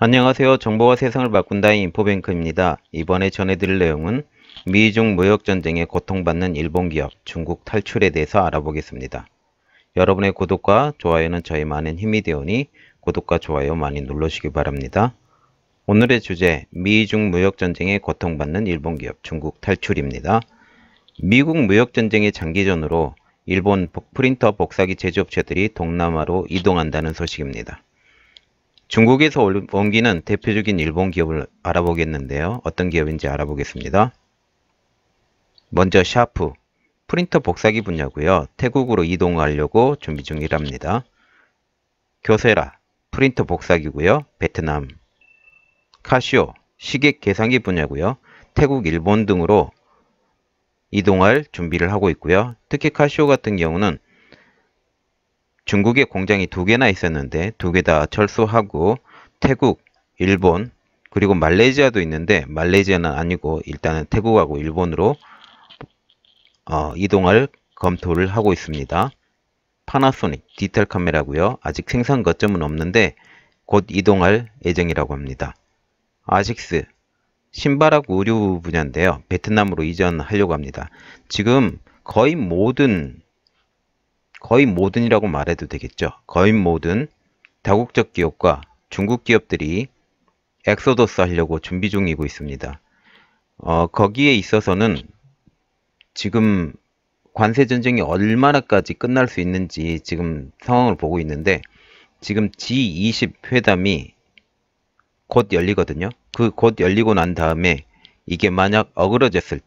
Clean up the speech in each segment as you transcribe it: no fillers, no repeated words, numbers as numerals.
안녕하세요. 정보가 세상을 바꾼다 인포뱅크입니다. 이번에 전해드릴 내용은 미중 무역전쟁에 고통받는 일본 기업 중국 탈출에 대해서 알아보겠습니다. 여러분의 구독과 좋아요는 저희 많은 힘이 되오니 구독과 좋아요 많이 눌러주시기 바랍니다. 오늘의 주제, 미중 무역전쟁에 고통받는 일본 기업 중국 탈출입니다. 미국 무역전쟁의 장기전으로 일본 프린터 복사기 제조업체들이 동남아로 이동한다는 소식입니다. 중국에서 옮기는 대표적인 일본 기업을 알아보겠는데요. 어떤 기업인지 알아보겠습니다. 먼저 샤프, 프린터 복사기 분야고요. 태국으로 이동하려고 준비 중이랍니다. 교세라, 프린터 복사기고요. 베트남. 카시오, 시계 계산기 분야고요. 태국, 일본 등으로 이동할 준비를 하고 있고요. 특히 카시오 같은 경우는 중국에 공장이 2개나 있었는데 2개 다 철수하고 태국, 일본, 그리고 말레이시아도 있는데 말레이시아는 아니고 일단은 태국하고 일본으로 이동할 검토를 하고 있습니다. 파나소닉 디지털 카메라고요. 아직 생산 거점은 없는데 곧 이동할 예정이라고 합니다. 아식스 신발하고 의류 분야인데요. 베트남으로 이전하려고 합니다. 지금 거의 모든이라고 말해도 되겠죠. 거의 모든 다국적 기업과 중국 기업들이 엑소더스 하려고 준비 중이고 있습니다. 거기에 있어서는 지금 관세 전쟁이 얼마나까지 끝날 수 있는지 지금 상황을 보고 있는데 지금 G20 회담이 곧 열리거든요. 그 곧 열리고 난 다음에 이게 만약 어그러졌을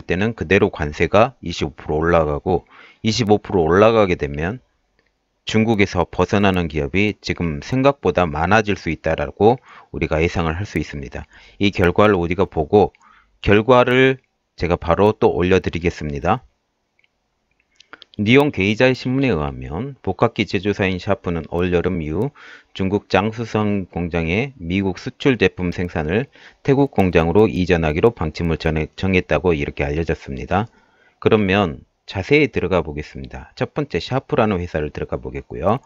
때는 그대로 관세가 25% 올라가고 25% 올라가게 되면 중국에서 벗어나는 기업이 지금 생각보다 많아질 수 있다라고 우리가 예상을 할 수 있습니다. 이 결과를 우리가 보고 결과를 제가 바로 또 올려드리겠습니다. 니온 게이자의 신문에 의하면 복합기 제조사인 샤프는 올여름 이후 중국 장수성 공장의 미국 수출 제품 생산을 태국 공장으로 이전하기로 방침을 정했다고 이렇게 알려졌습니다. 그러면 자세히 들어가 보겠습니다. 첫 번째 샤프라는 회사를 들어가 보겠고요.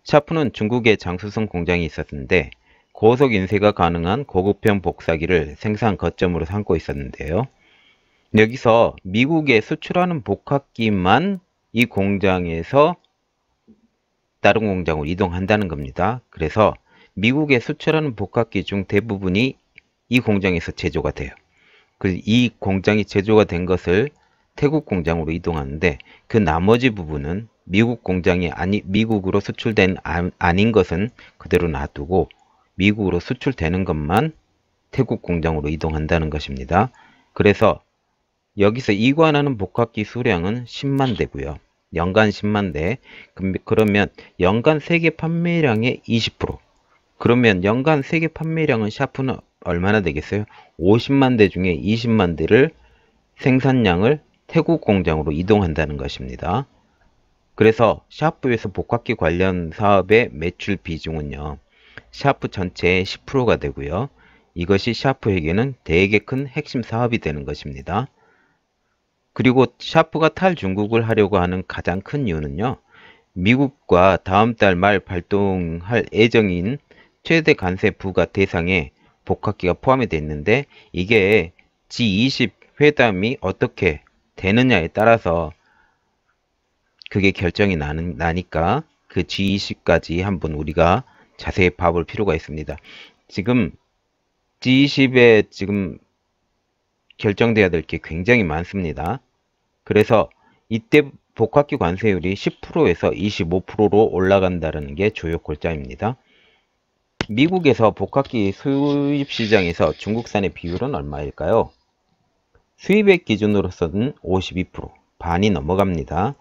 샤프는 중국에 장수성 공장이 있었는데 고속 인쇄가 가능한 고급형 복사기를 생산 거점으로 삼고 있었는데요. 여기서 미국에 수출하는 복합기만 이 공장에서 다른 공장으로 이동한다는 겁니다. 그래서 미국에 수출하는 복합기 중 대부분이 이 공장에서 제조가 돼요. 이 공장이 제조가 된 것을 태국 공장으로 이동하는데 그 나머지 부분은 미국 공장이 미국으로 수출된 아닌 것은 그대로 놔두고 미국으로 수출되는 것만 태국 공장으로 이동한다는 것입니다. 그래서 여기서 이관하는 복합기 수량은 10만 대고요. 연간 10만 대. 그러면 연간 세계 판매량의 20%. 그러면 연간 세계 판매량은 샤프는 얼마나 되겠어요? 50만 대 중에 20만 대를 생산량을 태국 공장으로 이동한다는 것입니다. 그래서 샤프에서 복합기 관련 사업의 매출 비중은요. 샤프 전체의 10%가 되고요. 이것이 샤프에게는 되게 큰 핵심 사업이 되는 것입니다. 그리고 샤프가 탈중국을 하려고 하는 가장 큰 이유는요. 미국과 다음 달 말 발동할 예정인 최대 관세 부과 대상에 복합기가 포함이 되어 있는데 이게 G20 회담이 어떻게 되느냐에 따라서 그게 결정이 나니까 그 G20까지 한번 우리가 자세히 봐볼 필요가 있습니다. 지금 G20에 지금 결정돼야 될 게 굉장히 많습니다. 그래서 이때 복합기 관세율이 10%에서 25%로 올라간다는 게 주요 골자입니다. 미국에서 복합기 수입 시장에서 중국산의 비율은 얼마일까요? 수입액 기준으로서는 52%, 반이 넘어갑니다.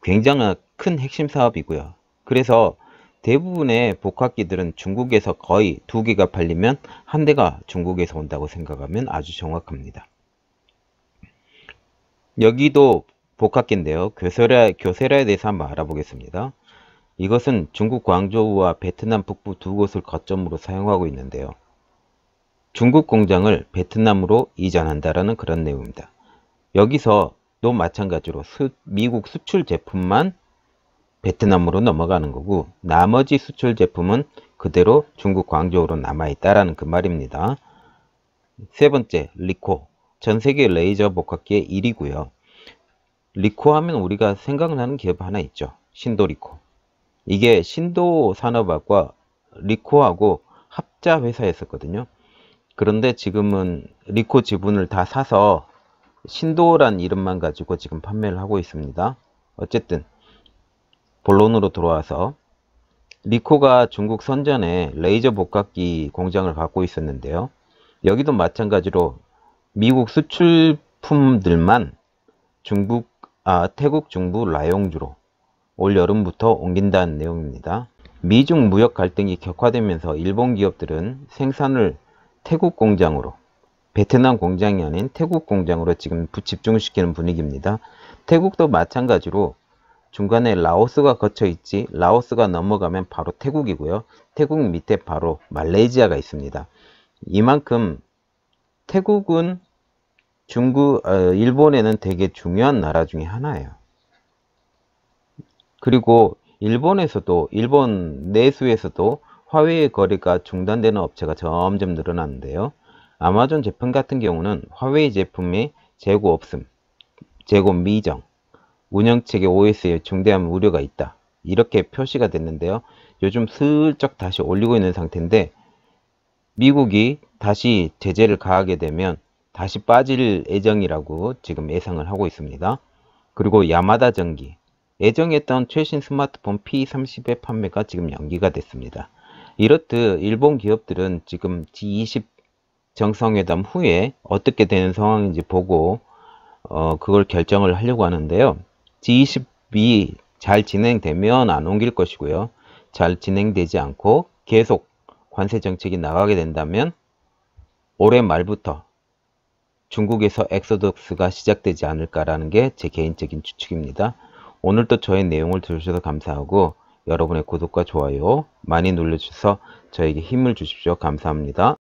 굉장히 큰 핵심 사업이고요. 그래서 대부분의 복합기들은 중국에서 거의 2개가 팔리면 1대가 중국에서 온다고 생각하면 아주 정확합니다. 여기도 복합기인데요. 교세라에 대해서 한번 알아보겠습니다. 이것은 중국 광저우와 베트남 북부 두 곳을 거점으로 사용하고 있는데요. 중국 공장을 베트남으로 이전한다라는 그런 내용입니다. 여기서도 마찬가지로 미국 수출 제품만 베트남으로 넘어가는 거고 나머지 수출 제품은 그대로 중국 광저우로 남아있다라는 그 말입니다. 세 번째, 리코. 전 세계 레이저 복합기의 1위고요. 리코 하면 우리가 생각나는 기업 하나 있죠. 신도리코. 이게 신도산업학과 리코하고 합자 회사였었거든요. 그런데 지금은 리코 지분을 다 사서 신도란 이름만 가지고 지금 판매를 하고 있습니다. 어쨌든 본론으로 돌아와서 리코가 중국 선전에 레이저 복합기 공장을 갖고 있었는데요. 여기도 마찬가지로 미국 수출품들만 태국 중부 라용주로 올 여름부터 옮긴다는 내용입니다. 미중 무역 갈등이 격화되면서 일본 기업들은 생산을 태국 공장으로, 베트남 공장이 아닌 태국 공장으로 지금 집중시키는 분위기입니다. 태국도 마찬가지로 중간에 라오스가 거쳐 있지, 라오스가 넘어가면 바로 태국이고요. 태국 밑에 바로 말레이시아가 있습니다. 이만큼 태국은 일본에는 되게 중요한 나라 중에 하나예요. 그리고 일본 내수에서도 화웨이 거래가 중단되는 업체가 점점 늘어나는데요. 아마존 제품 같은 경우는 화웨이 제품의 재고 없음, 재고 미정, 운영체계 OS에 중대한 우려가 있다. 이렇게 표시가 됐는데요. 요즘 슬쩍 다시 올리고 있는 상태인데 미국이 다시 제재를 가하게 되면 다시 빠질 예정이라고 지금 예상을 하고 있습니다. 그리고 야마다 전기, 예정했던 최신 스마트폰 P30의 판매가 지금 연기가 됐습니다. 이렇듯 일본 기업들은 지금 G20 정상회담 후에 어떻게 되는 상황인지 보고 그걸 결정을 하려고 하는데요. G20이 잘 진행되면 안 옮길 것이고요. 잘 진행되지 않고 계속 관세 정책이 나가게 된다면 올해 말부터 중국에서 엑소덕스가 시작되지 않을까라는 게 제 개인적인 추측입니다. 오늘도 저의 내용을 들으셔서 감사하고 여러분의 구독과 좋아요 많이 눌러주셔서 저에게 힘을 주십시오. 감사합니다.